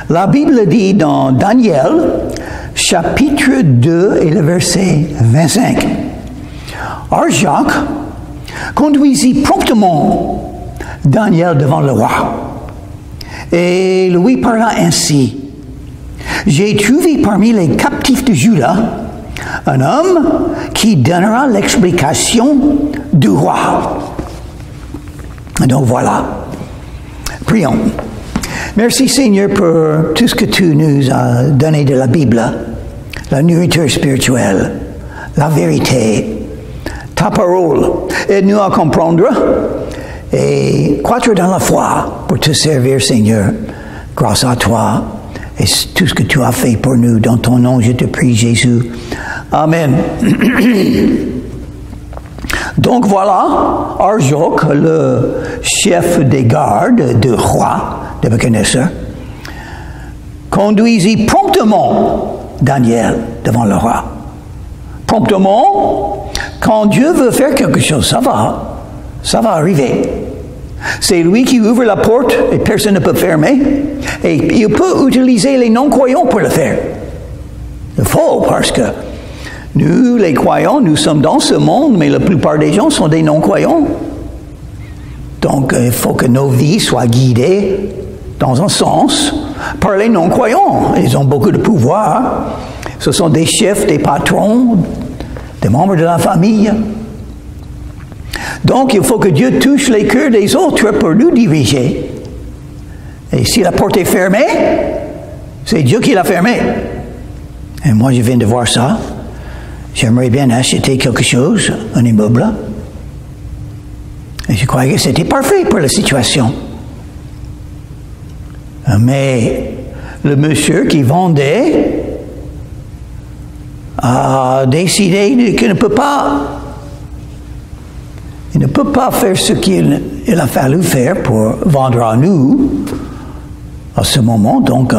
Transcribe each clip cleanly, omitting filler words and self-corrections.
La Bible dit dans Daniel, chapitre 2 et le verset 25. Arjak conduisit promptement Daniel devant le roi et lui parla ainsi. J'ai trouvé parmi les captifs de Juda un homme qui donnera l'explication du roi. Donc voilà. Prions. Merci Seigneur pour tout ce que tu nous as donné de la Bible, la nourriture spirituelle, la vérité, ta parole. Aide-nous à comprendre et croître dans la foi pour te servir Seigneur, grâce à toi et tout ce que tu as fait pour nous. Dans ton nom, je te prie Jésus. Amen. Donc voilà, Arjok, le chef des gardes du roi de Nebuchadnezzar, conduisit promptement Daniel devant le roi. Promptement, quand Dieu veut faire quelque chose, ça va arriver. C'est lui qui ouvre la porte et personne ne peut fermer. Et il peut utiliser les non-croyants pour le faire. Il faut, parce que nous, les croyants, nous sommes dans ce monde, mais la plupart des gens sont des non-croyants. Donc, il faut que nos vies soient guidées dans un sens par les non-croyants. Ils ont beaucoup de pouvoir. Ce sont des chefs, des patrons, des membres de la famille. Donc, il faut que Dieu touche les cœurs des autres pour nous diriger. Et si la porte est fermée, c'est Dieu qui l'a fermée. Et moi, je viens de voir ça. J'aimerais bien acheter quelque chose, un immeuble. Et je croyais que c'était parfait pour la situation. Mais le monsieur qui vendait a décidé qu'il ne peut pas. Il ne peut pas faire ce qu'il a fallu faire pour vendre à nous à ce moment. Donc,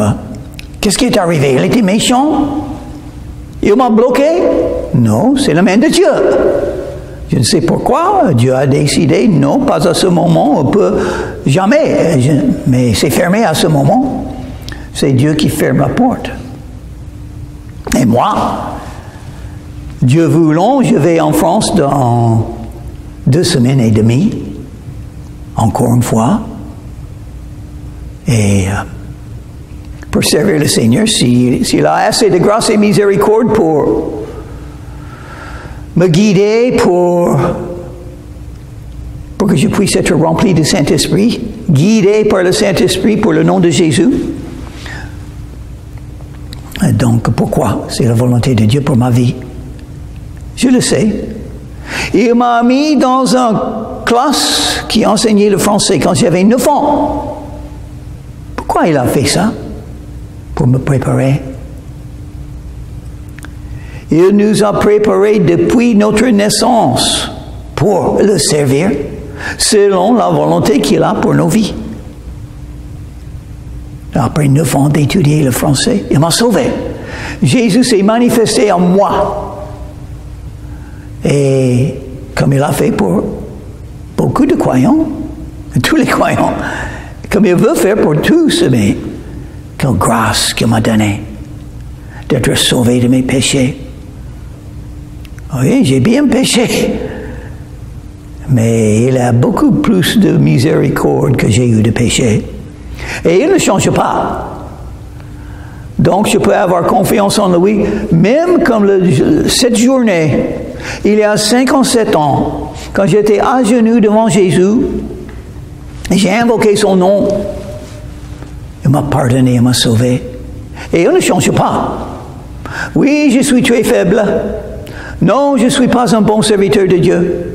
qu'est-ce qui est arrivé? Il était méchant? Il m'a bloqué? Non, c'est la main de Dieu. Je ne sais pourquoi. Dieu a décidé, non, pas à ce moment, on peut jamais. Mais c'est fermé à ce moment. C'est Dieu qui ferme la porte. Et moi, Dieu voulant, je vais en France dans 2 semaines et demie, encore une fois. Et pour servir le Seigneur, s'il a assez de grâce et miséricorde pour me guider, pour que je puisse être rempli du Saint-Esprit, guidé par le Saint-Esprit pour le nom de Jésus. Et donc, pourquoi? C'est la volonté de Dieu pour ma vie. Je le sais. Il m'a mis dans une classe qui enseignait le français quand j'avais 9 ans. Pourquoi il a fait ça? Pour me préparer. Il nous a préparés depuis notre naissance pour le servir selon la volonté qu'il a pour nos vies. Après 9 ans d'étudier le français, il m'a sauvé. Jésus s'est manifesté en moi. Et comme il a fait pour beaucoup de croyants, tous les croyants, comme il veut faire pour tous, mais quelle grâce qu'il m'a donnée d'être sauvé de mes péchés. Oui, j'ai bien péché, mais il a beaucoup plus de miséricorde que j'ai eu de péché. Et il ne change pas. Donc, je peux avoir confiance en lui, même comme cette journée, il y a 57 ans, quand j'étais à genoux devant Jésus, j'ai invoqué son nom. Il m'a pardonné, il m'a sauvé. Et il ne change pas. Oui, je suis très faible. Non, je ne suis pas un bon serviteur de Dieu.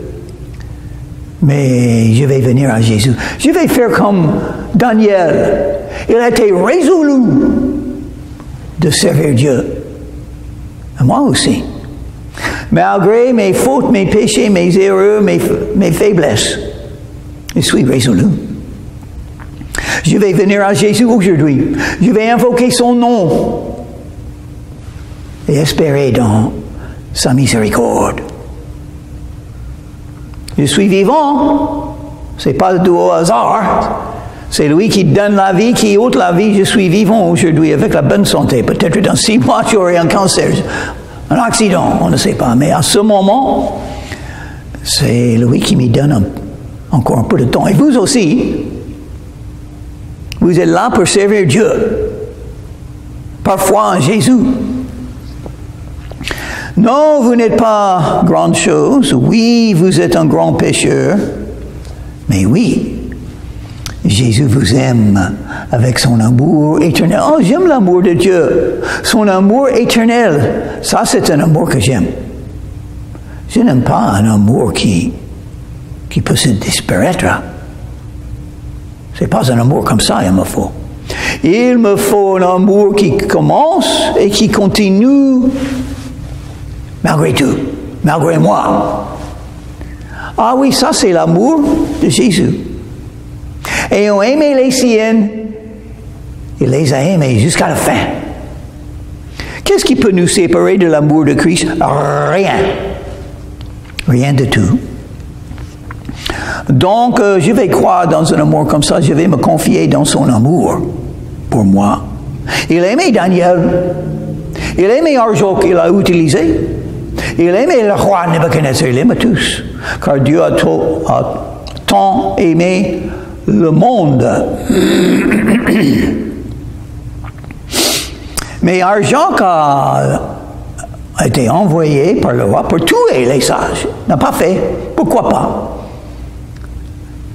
Mais je vais venir à Jésus. Je vais faire comme Daniel. Il a été résolu de servir Dieu. Et moi aussi. Malgré mes fautes, mes péchés, mes erreurs, mes faiblesses, je suis résolu. Je vais venir à Jésus aujourd'hui. Je vais invoquer son nom et espérer dans sa miséricorde. Je suis vivant. Ce n'est pas du hasard. C'est lui qui donne la vie, qui ôte la vie. Je suis vivant aujourd'hui avec la bonne santé. Peut-être dans 6 mois, j'aurai un cancer, un accident, on ne sait pas. Mais à ce moment, c'est lui qui me donne encore un peu de temps. Et vous aussi, vous êtes là pour servir Dieu. Parfois en Jésus. Non, vous n'êtes pas grande chose. Oui, vous êtes un grand pécheur. Mais oui, Jésus vous aime avec son amour éternel. Oh, j'aime l'amour de Dieu. Son amour éternel. Ça, c'est un amour que j'aime. Je n'aime pas un amour qui peut se disparaître. C'est pas un amour comme ça, il me faut. Il me faut un amour qui commence et qui continue malgré tout, malgré moi. Ah oui, ça c'est l'amour de Jésus. Ayant aimé les siennes, il les a aimés jusqu'à la fin. Qu'est-ce qui peut nous séparer de l'amour de Christ? Rien. Rien de tout. Donc, je vais croire dans un amour comme ça, je vais me confier dans son amour pour moi. Il aimait Daniel. Il aimait l'argent qu'il a utilisé. Il aimait le roi Nebuchadnezzar. Il aimait tous. Car Dieu a tant aimé le monde. Mais Arjok a été envoyé par le roi pour tuer les sages. Il n'a pas fait. Pourquoi pas?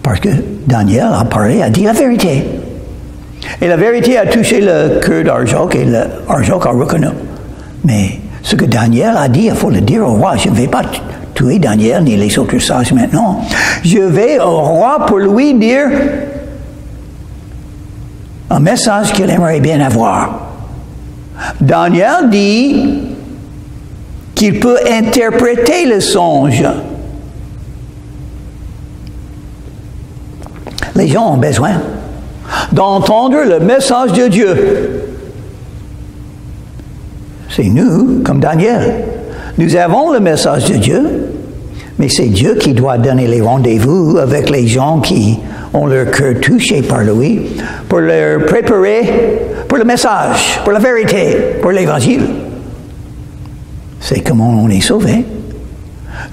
Parce que Daniel a parlé, a dit la vérité. Et la vérité a touché le cœur d'Arjok et Arjok a reconnu. Mais ce que Daniel a dit, il faut le dire au roi. Je ne vais pas tuer Daniel ni les autres sages maintenant. Je vais au roi pour lui dire un message qu'il aimerait bien avoir. Daniel dit qu'il peut interpréter le songe. Les gens ont besoin d'entendre le message de Dieu. C'est nous, comme Daniel. Nous avons le message de Dieu, mais c'est Dieu qui doit donner les rendez-vous avec les gens qui ont leur cœur touché par lui pour leur préparer pour le message, pour la vérité, pour l'évangile. C'est comment on est sauvé.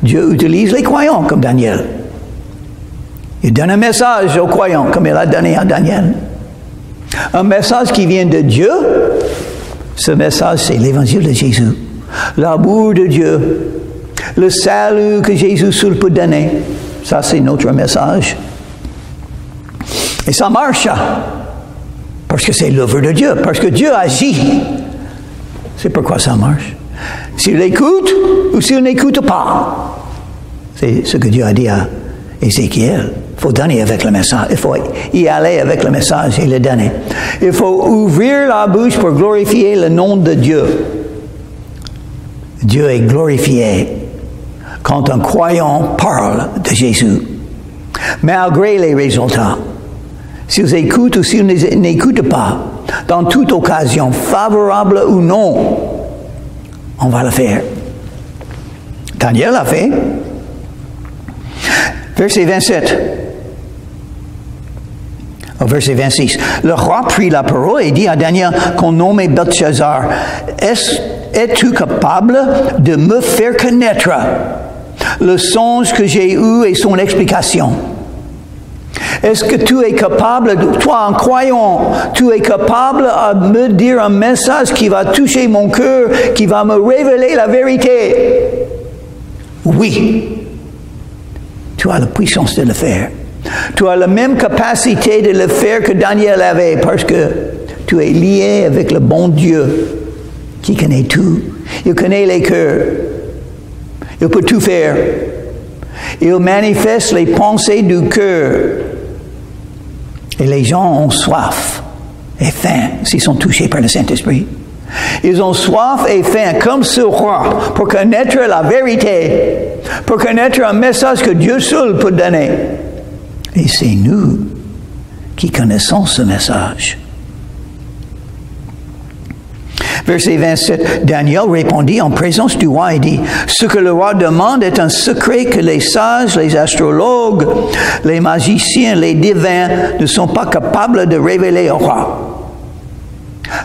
Dieu utilise les croyants comme Daniel. Il donne un message aux croyants, comme il a donné à Daniel. Un message qui vient de Dieu. Ce message, c'est l'évangile de Jésus. L'amour de Dieu. Le salut que Jésus seul peut donner. Ça, c'est notre message. Et ça marche. Parce que c'est l'œuvre de Dieu. Parce que Dieu agit. C'est pourquoi ça marche. S'il écoute ou s'il n'écoute pas. C'est ce que Dieu a dit à Ézéchiel. Il faut donner avec le message. Il faut y aller avec le message et le donner. Il faut ouvrir la bouche pour glorifier le nom de Dieu. Dieu est glorifié quand un croyant parle de Jésus. Malgré les résultats. S'ils écoutent ou s'ils n'écoutent pas, dans toute occasion, favorable ou non, on va le faire. Daniel l'a fait. Verset 27. Au verset 26. Le roi prit la parole et dit à Daniel qu'on nommait Belteshazzar, es-tu capable de me faire connaître le songe que j'ai eu et son explication? Est-ce que tu es capable, toi en croyant, tu es capable de me dire un message qui va toucher mon cœur, qui va me révéler la vérité? Oui. Tu as la puissance de le faire. Tu as la même capacité de le faire que Daniel avait parce que tu es lié avec le bon Dieu qui connaît tout. Il connaît les cœurs. Il peut tout faire. Il manifeste les pensées du cœur. Et les gens ont soif et faim s'ils sont touchés par le Saint-Esprit. Ils ont soif et faim comme ce roi pour connaître la vérité, pour connaître un message que Dieu seul peut donner. Et c'est nous qui connaissons ce message. Verset 27, Daniel répondit en présence du roi et dit, « Ce que le roi demande est un secret que les sages, les astrologues, les magiciens, les divins ne sont pas capables de révéler au roi.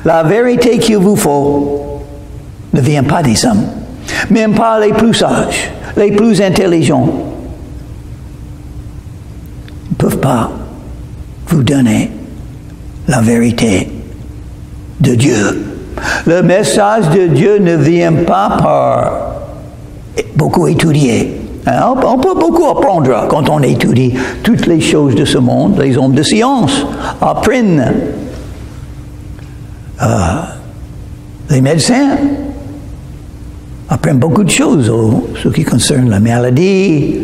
La vérité qu'il vous faut ne vient pas des hommes, même pas les plus sages, les plus intelligents. Ils ne peuvent pas vous donner la vérité de Dieu. Le message de Dieu ne vient pas par beaucoup étudier. On peut beaucoup apprendre quand on étudie toutes les choses de ce monde. Les hommes de science apprennent. Les médecins apprennent beaucoup de choses, ce qui concerne la maladie,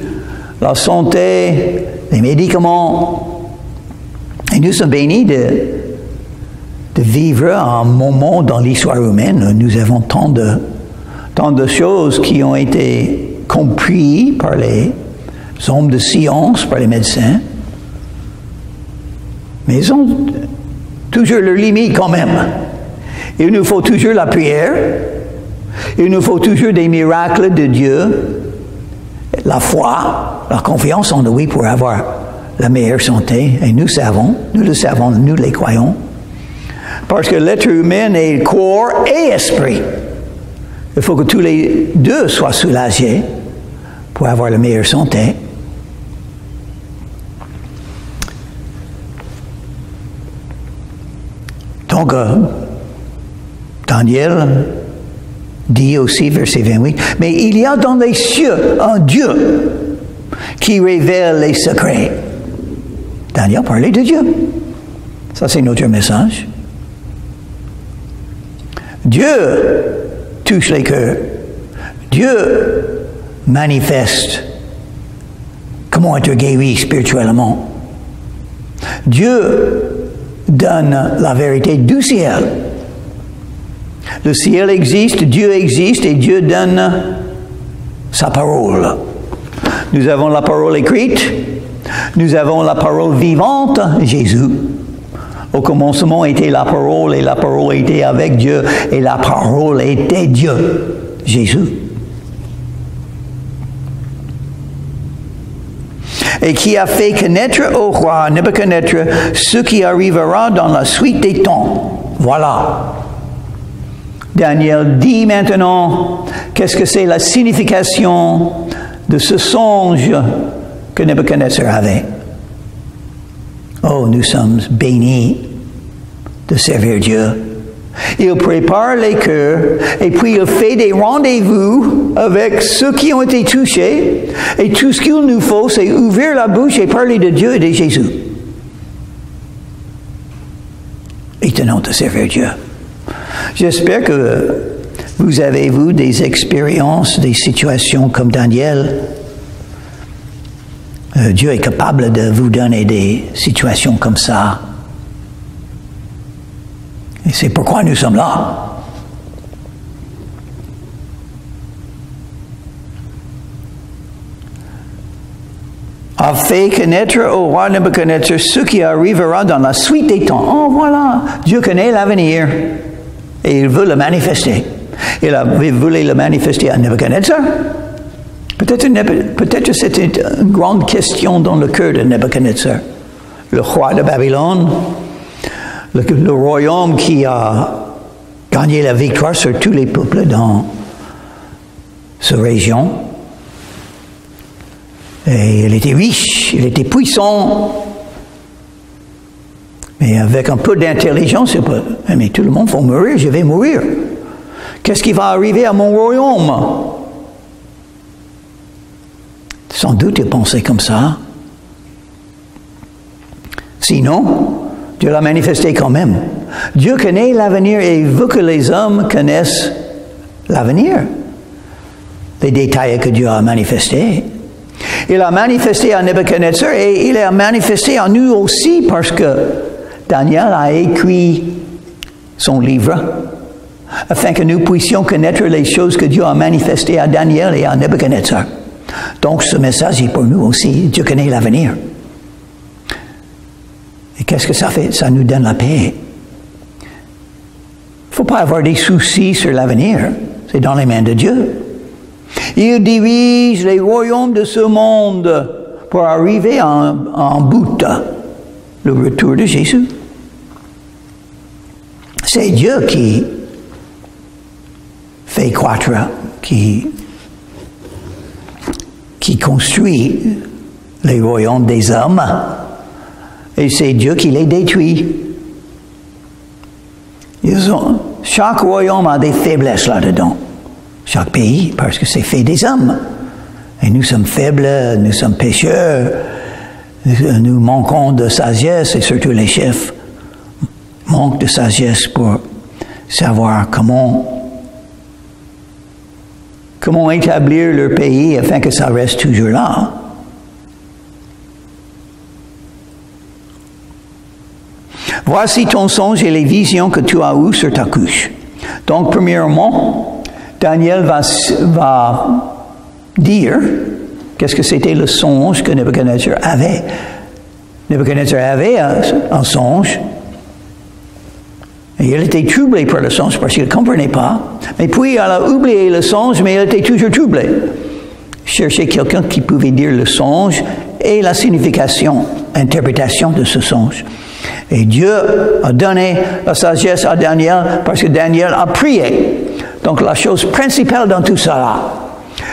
la santé, les médicaments. Et nous sommes bénis de vivre un moment dans l'histoire humaine où nous avons tant de choses qui ont été comprises par les hommes de science, par les médecins. Mais ils ont toujours leurs limites quand même. Il nous faut toujours la prière. Il nous faut toujours des miracles de Dieu, la foi, la confiance en lui pour avoir la meilleure santé. Et nous le savons, nous les croyons. Parce que l'être humain est corps et esprit. Il faut que tous les deux soient soulagés pour avoir la meilleure santé. Donc, Daniel dit aussi, verset 28, « Mais il y a dans les cieux un Dieu qui révèle les secrets. » Daniel parlait de Dieu. Ça, c'est notre message. Dieu touche les cœurs. Dieu manifeste comment être guéri spirituellement. Dieu donne la vérité du ciel. Le ciel existe, Dieu existe et Dieu donne sa parole. Nous avons la parole écrite, nous avons la parole vivante, Jésus. Au commencement était la parole et la parole était avec Dieu et la parole était Dieu, Jésus. Et qui a fait connaître au roi Nebuchadnezzar ce qui arrivera dans la suite des temps. Voilà. Daniel dit maintenant qu'est-ce que c'est la signification de ce songe que Nebuchadnezzar avait. Oh, nous sommes bénis de servir Dieu. Il prépare les cœurs et puis il fait des rendez-vous avec ceux qui ont été touchés. Et tout ce qu'il nous faut, c'est ouvrir la bouche et parler de Dieu et de Jésus. Et tenons de servir Dieu. J'espère que vous avez eu des expériences, des situations comme Daniel. Dieu est capable de vous donner des situations comme ça. Et c'est pourquoi nous sommes là. A fait connaître au roi Nebuchadnezzar ce qui arrivera dans la suite des temps. Oh voilà, Dieu connaît l'avenir et il veut le manifester. Il voulu le manifester à Nebuchadnezzar. Peut-être c'était une grande question dans le cœur de Nebuchadnezzar, le roi de Babylone, le royaume qui a gagné la victoire sur tous les peuples dans cette région. Et il était riche, il était puissant, mais avec un peu d'intelligence, mais tout le monde va mourir, je vais mourir. Qu'est-ce qui va arriver à mon royaume? Sans doute, il pensait comme ça. Sinon, Dieu l'a manifesté quand même. Dieu connaît l'avenir et il veut que les hommes connaissent l'avenir. Les détails que Dieu a manifestés. Il a manifesté à Nebuchadnezzar et il a manifesté à nous aussi parce que Daniel a écrit son livre afin que nous puissions connaître les choses que Dieu a manifestées à Daniel et à Nebuchadnezzar. Donc ce message est pour nous aussi. Dieu connaît l'avenir. Et qu'est-ce que ça fait? Ça nous donne la paix. Il faut pas avoir des soucis sur l'avenir. C'est dans les mains de Dieu. Il dirige les royaumes de ce monde pour arriver en bout, le retour de Jésus. C'est Dieu qui fait croître, qui construit les royaumes des hommes, et c'est Dieu qui les détruit. Chaque royaume a des faiblesses là-dedans. Chaque pays, parce que c'est fait des hommes. Et nous sommes faibles, nous sommes pécheurs, nous manquons de sagesse, et surtout les chefs manquent de sagesse pour savoir comment établir leur pays afin que ça reste toujours là. Voici ton songe et les visions que tu as eues sur ta couche. Donc, premièrement, Daniel va dire qu'est-ce que c'était le songe que Nebuchadnezzar avait. Nebuchadnezzar avait un songe. Et il était troublé par le songe parce qu'il ne comprenait pas. Mais puis, il a oublié le songe, mais il était toujours troublé. Cherchait quelqu'un qui pouvait dire le songe et la signification, interprétation de ce songe. Et Dieu a donné la sagesse à Daniel parce que Daniel a prié. Donc, la chose principale dans tout cela,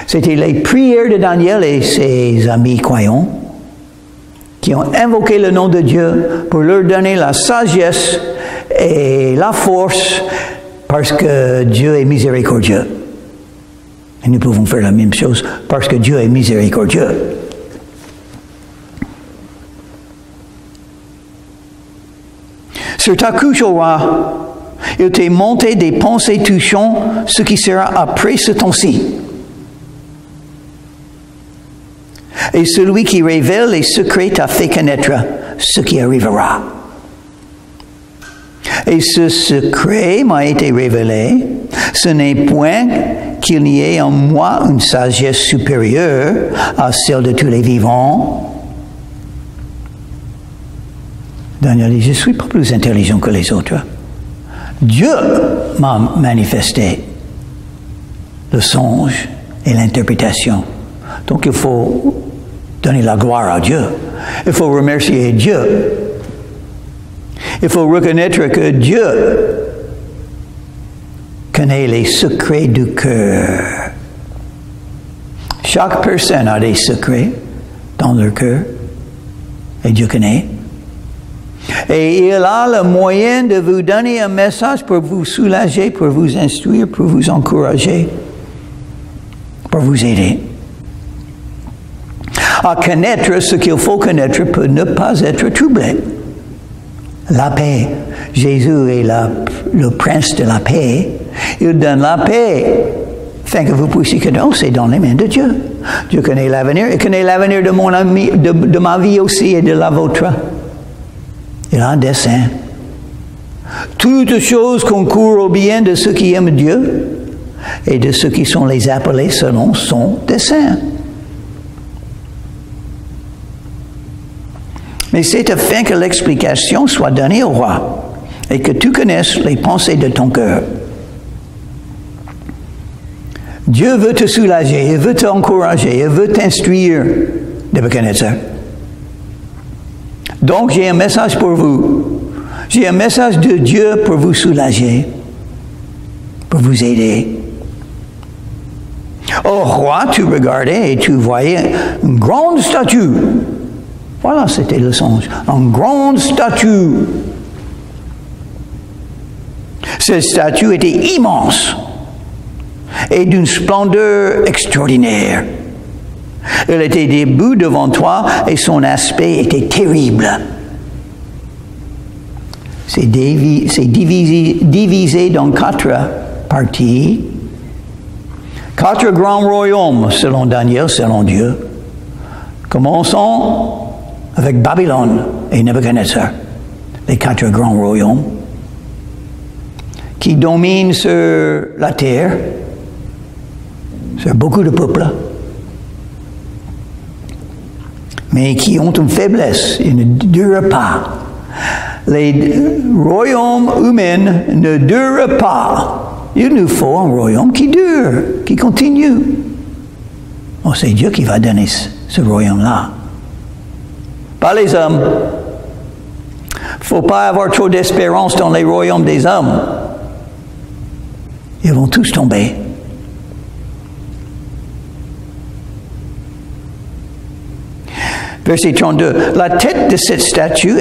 c'était les prières de Daniel et ses amis croyants qui ont invoqué le nom de Dieu pour leur donner la sagesse et la force parce que Dieu est miséricordieux. Et nous pouvons faire la même chose parce que Dieu est miséricordieux. Sur ta couche, ô roi, il t'est monté des pensées touchant ce qui sera après ce temps-ci. Et celui qui révèle les secrets t'a fait connaître ce qui arrivera. Et ce secret m'a été révélé. Ce n'est point qu'il n'y ait en moi une sagesse supérieure à celle de tous les vivants. Daniel dit, je ne suis pas plus intelligent que les autres. Dieu m'a manifesté le songe et l'interprétation. Donc il faut donner la gloire à Dieu. Il faut remercier Dieu. Il faut reconnaître que Dieu connaît les secrets du cœur. Chaque personne a des secrets dans leur cœur. Et Dieu connaît. Et il a le moyen de vous donner un message pour vous soulager, pour vous instruire, pour vous encourager, pour vous aider à connaître ce qu'il faut connaître pour ne pas être troublé. La paix. Jésus est le prince de la paix. Il donne la paix afin que vous puissiez connaître. Oh, c'est dans les mains de Dieu. Dieu connaît l'avenir. Il connaît l'avenir de mon ami, de ma vie aussi et de la vôtre. Il a un dessein. Toutes choses concourent au bien de ceux qui aiment Dieu et de ceux qui sont les appelés selon son dessein. Mais c'est afin que l'explication soit donnée au roi et que tu connaisses les pensées de ton cœur. Dieu veut te soulager, il veut t'encourager, il veut t'instruire, Nebuchadnezzar. Donc, j'ai un message pour vous. J'ai un message de Dieu pour vous soulager, pour vous aider. Au roi, tu regardais et tu voyais une grande statue. Voilà, c'était le songe. Une grande statue. Cette statue était immense et d'une splendeur extraordinaire. Elle était debout devant toi et son aspect était terrible. C'est divisé dans 4 parties. 4 grands royaumes, selon Daniel, selon Dieu. Commençons avec Babylone et Nebuchadnezzar, les 4 grands royaumes qui dominent sur la terre, sur beaucoup de peuples, mais qui ont une faiblesse, ils ne durent pas. Les royaumes humains ne durent pas. Il nous faut un royaume qui dure, qui continue. Oh, c'est Dieu qui va donner ce royaume-là. Pas les hommes. Il ne faut pas avoir trop d'espérance dans les royaumes des hommes. Ils vont tous tomber. Verset 32. La tête de cette statue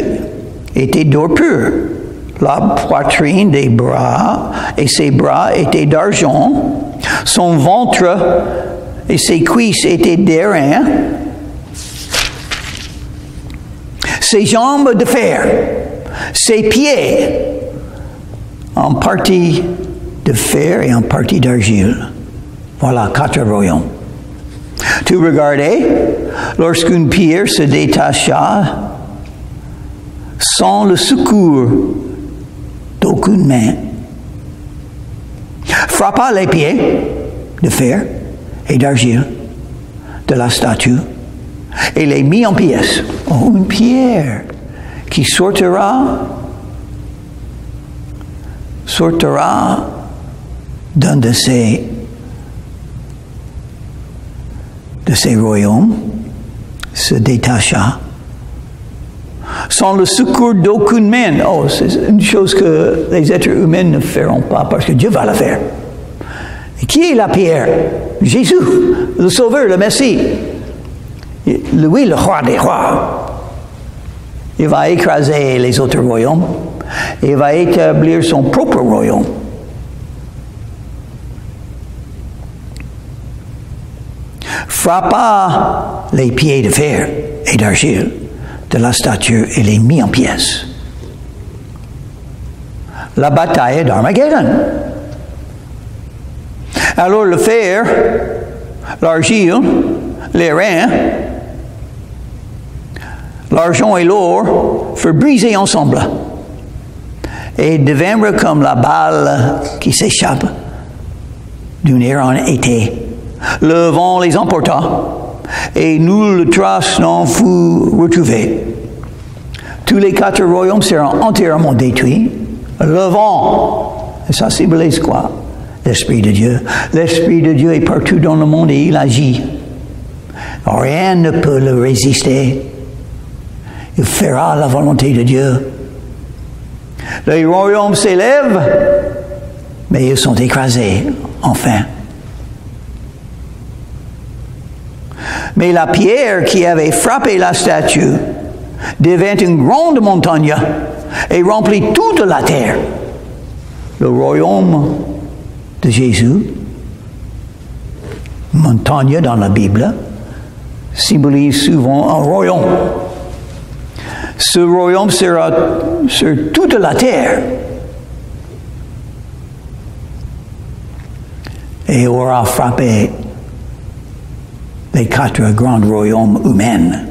était d'or pur. La poitrine des bras et ses bras étaient d'argent. Son ventre et ses cuisses étaient d'airain. Ses jambes de fer. Ses pieds en partie de fer et en partie d'argile. Voilà 4 royaumes. Tu regardais, lorsqu'une pierre se détacha sans le secours d'aucune main, frappa les pieds de fer et d'argile de la statue et les mit en pièces. Oh, une pierre qui sortira d'un de ces royaumes, se détacha sans le secours d'aucune main. Oh, c'est une chose que les êtres humains ne feront pas parce que Dieu va la faire. Et qui est la pierre? Jésus, le Sauveur, le Messie. Lui, le roi des rois. Il va écraser les autres royaumes. Il va établir son propre royaume. Frappa les pieds de fer et d'argile de la statue et les mit en pièces. La bataille d'Armageddon. Alors le fer, l'argile, les reins, l'argent et l'or furent brisés ensemble et devinrent comme la balle qui s'échappe d'une ère en été. Le vent les emporta et nulle trace n'en fut retrouvée. Tous les 4 royaumes seront entièrement détruits. Le vent, ça symbolise quoi? L'Esprit de Dieu. L'Esprit de Dieu est partout dans le monde et il agit. Rien ne peut le résister. Il fera la volonté de Dieu. Les royaumes s'élèvent, mais ils sont écrasés, enfin. Mais la pierre qui avait frappé la statue devint une grande montagne et remplit toute la terre. Le royaume de Jésus, montagne dans la Bible, symbolise souvent un royaume. Ce royaume sera sur toute la terre et aura frappé les 4 grands royaumes humains.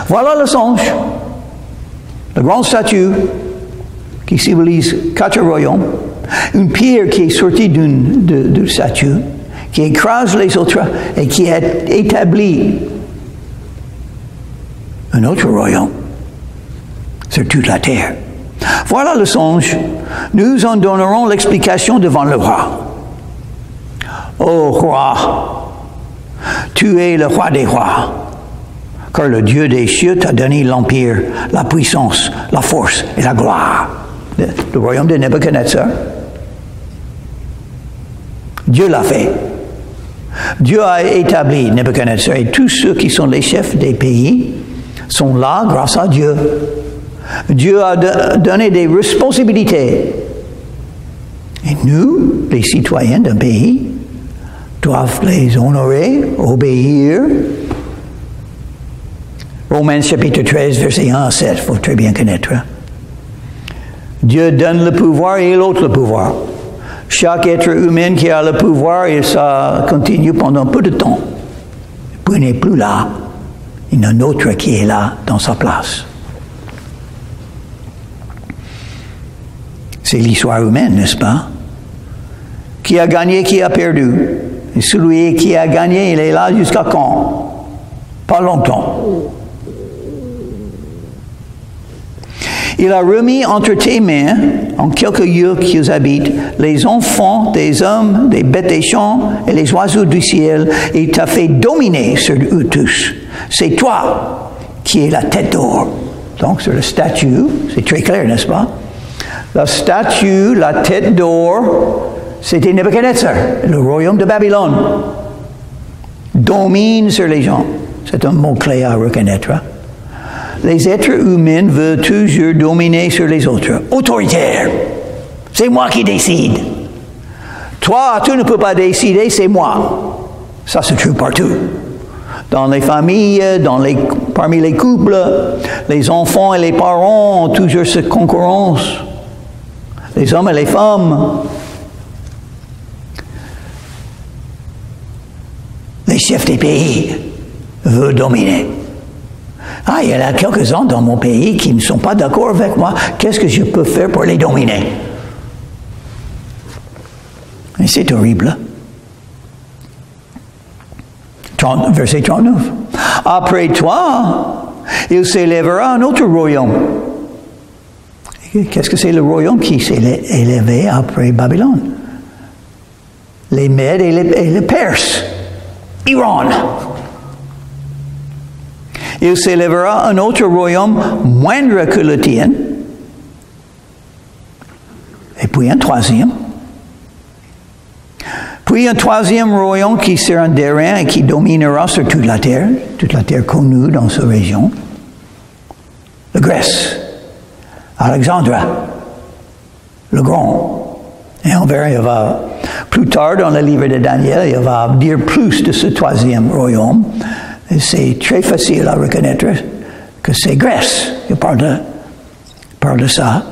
Voilà le songe. La grande statue qui symbolise 4 royaumes. Une pierre qui est sortie d'une statue, qui écrase les autres et qui a établi un autre royaume sur toute la terre. Voilà le songe. Nous en donnerons l'explication devant le roi. Ô roi, tu es le roi des rois, car le Dieu des cieux t'a donné l'empire, la puissance, la force et la gloire. Le royaume de Nebuchadnezzar. Dieu l'a fait. Dieu a établi Nebuchadnezzar et tous ceux qui sont les chefs des pays sont là grâce à Dieu. Dieu a donné des responsabilités. Et nous, les citoyens d'un pays, doivent les honorer, obéir. Romains chapitre 13, verset 1 à 7, il faut très bien connaître. Dieu donne le pouvoir et l'autre le pouvoir. Chaque être humain qui a le pouvoir, et ça continue pendant peu de temps. Puis il n'est plus là. Il y en a un autre qui est là, dans sa place. C'est l'histoire humaine, n'est-ce pas? Qui a gagné, qui a perdu? Et celui qui a gagné, il est là jusqu'à quand? Pas longtemps. Il a remis entre tes mains, en quelques lieux qu'ils habitent, les enfants des hommes, des bêtes des champs et les oiseaux du ciel, et il t'a fait dominer sur eux tous. C'est toi qui es la tête d'or. Donc, sur la statue, c'est très clair, n'est-ce pas? La statue, la tête d'or, c'était Nebuchadnezzar, le royaume de Babylone. Domine sur les gens. C'est un mot-clé à reconnaître. Hein? Les êtres humains veulent toujours dominer sur les autres. Autoritaire. C'est moi qui décide. Toi, tu ne peux pas décider, c'est moi. Ça se trouve partout. Dans les familles, parmi les couples, les enfants et les parents ont toujours cette concurrence. Les hommes et les femmes. Les chefs des pays veulent dominer. Ah, il y en a quelques-uns dans mon pays qui ne sont pas d'accord avec moi. Qu'est-ce que je peux faire pour les dominer? Et c'est horrible. Verset 39. Après toi, il s'élèvera un autre royaume. Qu'est-ce que c'est le royaume qui s'est élevé après Babylone? Les Mèdes et les Perses. Iran. Il s'élèvera un autre royaume moindre que le tien. Et puis un troisième. Puis un troisième royaume qui sera derrière et qui dominera sur toute la terre connue dans cette région. La Grèce. Alexandre. Le Grand. Et on verra, il va, plus tard dans le livre de Daniel, il va dire plus de ce troisième royaume. Et c'est très facile à reconnaître que c'est Grèce. Il parle de ça.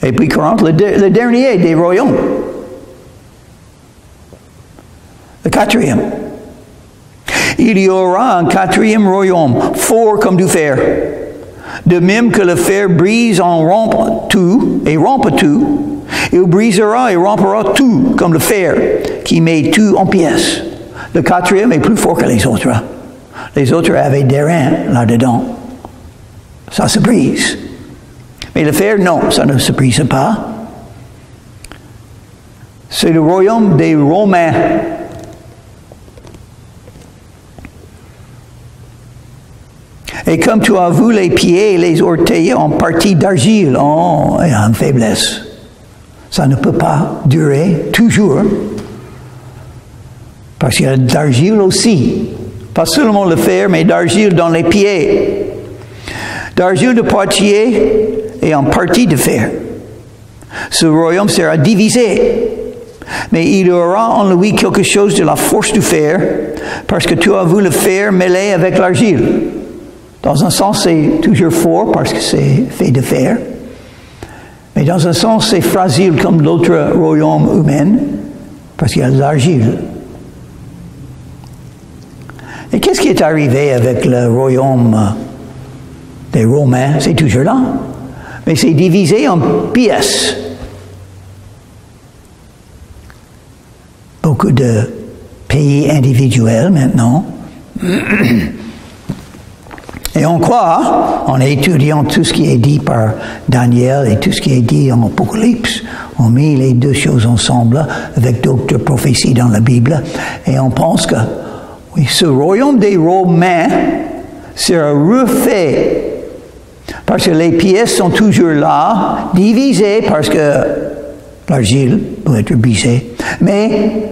Et puis 40, le dernier des royaumes. Le quatrième. Il y aura un quatrième royaume, fort comme du fer. De même que le fer brise en rompt tout et rompt tout, il brisera et rompera tout comme le fer qui met tout en pièces. Le quatrième est plus fort que les autres. Les autres avaient des reins là-dedans. Ça se brise. Mais le fer, non, ça ne se brise pas. C'est le royaume des Romains. Et comme tu as vu les pieds et les orteils en partie d'argile, oh, il y a une faiblesse. Ça ne peut pas durer toujours. Parce qu'il y a d'argile aussi. Pas seulement le fer, mais d'argile dans les pieds. D'argile de Poitiers et en partie de fer. Ce royaume sera divisé. Mais il y aura en lui quelque chose de la force du fer, parce que tu as vu le fer mêlé avec l'argile. Dans un sens, c'est toujours fort parce que c'est fait de fer. Mais dans un sens, c'est fragile comme l'autre royaume humain parce qu'il y a de l'argile. Et qu'est-ce qui est arrivé avec le royaume des Romains? C'est toujours là. Mais c'est divisé en pièces. Beaucoup de pays individuels maintenant. Et on croit, en étudiant tout ce qui est dit par Daniel et tout ce qui est dit en Apocalypse, on met les deux choses ensemble avec d'autres prophéties dans la Bible, et on pense que oui, ce royaume des Romains sera refait, parce que les pièces sont toujours là, divisées parce que l'argile peut être brisée, mais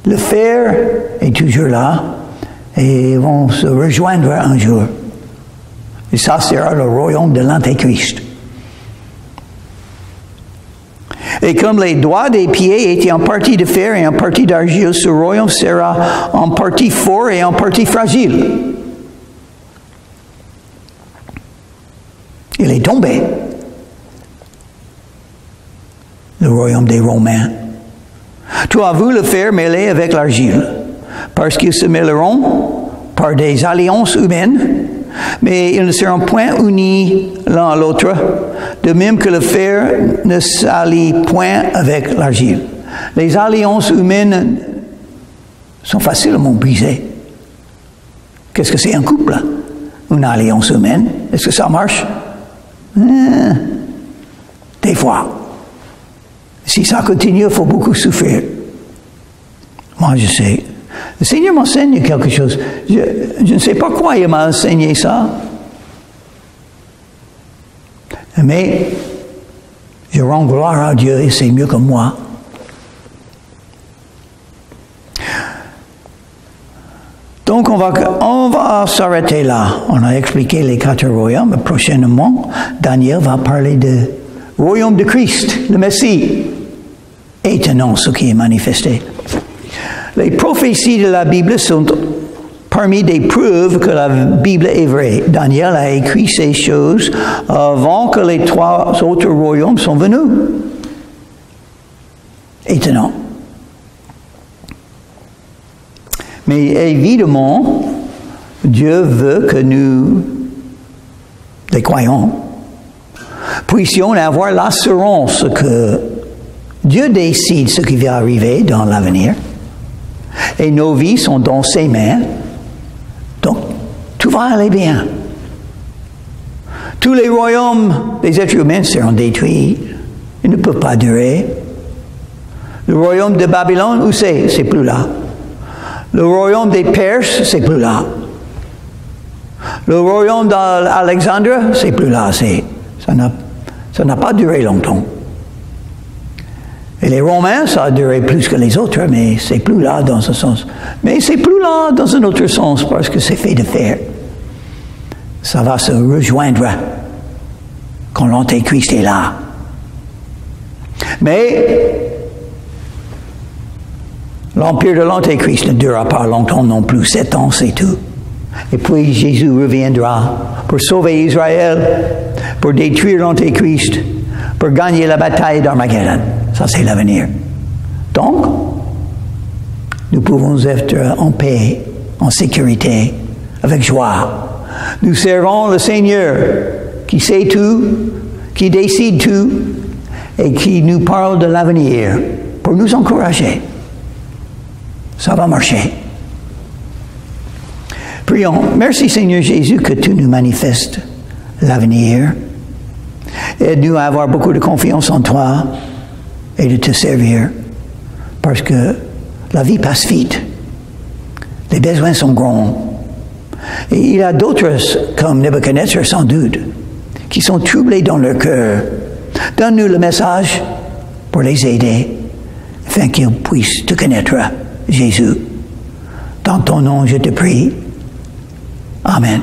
le fer est toujours là, et ils vont se rejoindre un jour. Et ça sera le royaume de l'Antéchrist. Et comme les doigts des pieds étaient en partie de fer et en partie d'argile, ce royaume sera en partie fort et en partie fragile. Il est tombé. Le royaume des Romains. Tu as vu le fer mêlé avec l'argile, parce qu'ils se mêleront par des alliances humaines, mais ils ne seront point unis l'un à l'autre, de même que le fer ne s'allie point avec l'argile. Les alliances humaines sont facilement brisées. Qu'est-ce que c'est un couple? une alliance humaine. Est-ce que ça marche? Des fois. Si ça continue, il faut beaucoup souffrir. Moi, je sais. Le Seigneur m'enseigne quelque chose. Je ne sais pas quoi il m'a enseigné ça. Mais je rends gloire à Dieu et c'est mieux que moi. Donc on va s'arrêter là. On a expliqué les 4 royaumes. Prochainement, Daniel va parler du royaume de Christ, le Messie. Étonnant ce qui est manifesté. Les prophéties de la Bible sont parmi des preuves que la Bible est vraie. Daniel a écrit ces choses avant que les 3 autres royaumes sont venus. Étonnant. Mais évidemment, Dieu veut que nous, les croyants, puissions avoir l'assurance que Dieu décide ce qui va arriver dans l'avenir et nos vies sont dans ses mains. Donc, tout va aller bien. Tous les royaumes des êtres humains seront détruits. Ils ne peuvent pas durer. Le royaume de Babylone, où c'est? C'est plus là. Le royaume des Perses, c'est plus là. Le royaume d'Alexandre, c'est plus là. Ça n'a pas duré longtemps. Et les Romains, ça a duré plus que les autres, mais c'est plus là dans ce sens. Mais c'est plus là dans un autre sens parce que c'est fait de fer. Ça va se rejoindre quand l'Antéchrist est là. Mais l'empire de l'Antéchrist ne durera pas longtemps non plus, 7 ans, c'est tout. Et puis Jésus reviendra pour sauver Israël, pour détruire l'Antéchrist, pour gagner la bataille d'Armageddon. Ça, c'est l'avenir. Donc, nous pouvons être en paix, en sécurité, avec joie. Nous servons le Seigneur qui sait tout, qui décide tout et qui nous parle de l'avenir pour nous encourager. Ça va marcher. Prions. Merci Seigneur Jésus que tu nous manifestes l'avenir. Aide-nous à avoir beaucoup de confiance en toi et de te servir parce que la vie passe vite. Les besoins sont grands. Et il y a d'autres, comme Nebuchadnezzar sans doute, qui sont troublés dans leur cœur. Donne-nous le message pour les aider afin qu'ils puissent te connaître, Jésus. Dans ton nom, je te prie. Amen.